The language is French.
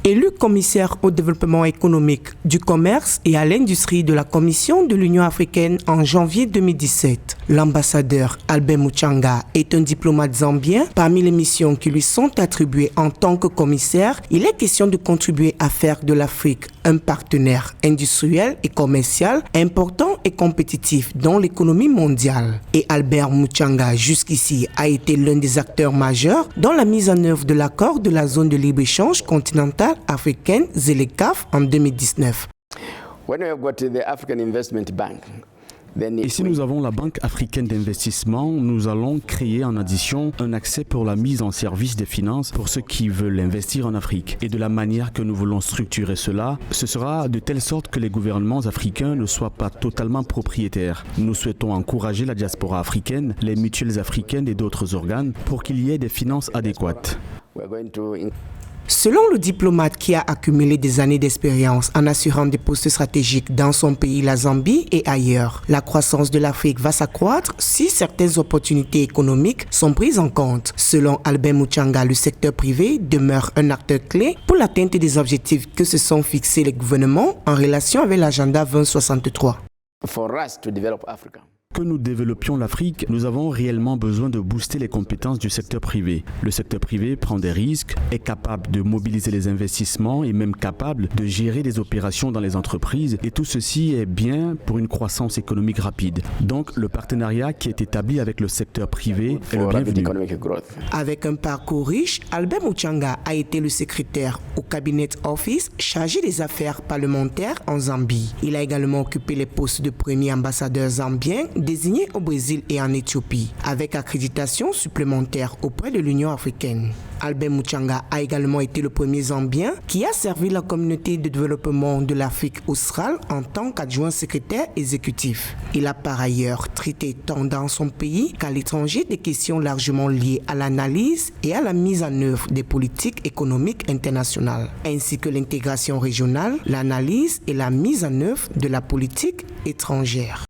Élu commissaire au développement économique, du commerce et à l'industrie de la Commission de l'Union africaine en janvier 2017, l'ambassadeur Albert Muchanga est un diplomate zambien. Parmi les missions qui lui sont attribuées en tant que commissaire, il est question de contribuer à faire de l'Afrique un partenaire industriel et commercial important et compétitif dans l'économie mondiale. Et Albert Muchanga, jusqu'ici, a été l'un des acteurs majeurs dans la mise en œuvre de l'accord de la zone de libre-échange continentale africaine ZLECAf en 2019. Et si nous avons la Banque africaine d'investissement, nous allons créer en addition un accès pour la mise en service des finances pour ceux qui veulent investir en Afrique. Et de la manière que nous voulons structurer cela, ce sera de telle sorte que les gouvernements africains ne soient pas totalement propriétaires. Nous souhaitons encourager la diaspora africaine, les mutuelles africaines et d'autres organes pour qu'il y ait des finances adéquates. Selon le diplomate qui a accumulé des années d'expérience en assurant des postes stratégiques dans son pays, la Zambie et ailleurs, la croissance de l'Afrique va s'accroître si certaines opportunités économiques sont prises en compte. Selon Albert Muchanga, le secteur privé demeure un acteur clé pour l'atteinte des objectifs que se sont fixés les gouvernements en relation avec l'agenda 2063. Que nous développions l'Afrique, nous avons réellement besoin de booster les compétences du secteur privé. Le secteur privé prend des risques, est capable de mobiliser les investissements et même capable de gérer des opérations dans les entreprises. Et tout ceci est bien pour une croissance économique rapide. Donc le partenariat qui est établi avec le secteur privé est le bienvenu. Avec un parcours riche, Albert Muchanga a été le secrétaire au Cabinet Office chargé des affaires parlementaires en Zambie. Il a également occupé les postes de premier ambassadeur zambien désigné au Brésil et en Éthiopie, avec accréditation supplémentaire auprès de l'Union africaine. Albert Muchanga a également été le premier Zambien qui a servi la communauté de développement de l'Afrique australe en tant qu'adjoint secrétaire exécutif. Il a par ailleurs traité tant dans son pays qu'à l'étranger des questions largement liées à l'analyse et à la mise en œuvre des politiques économiques internationales, ainsi que l'intégration régionale, l'analyse et la mise en œuvre de la politique étrangère.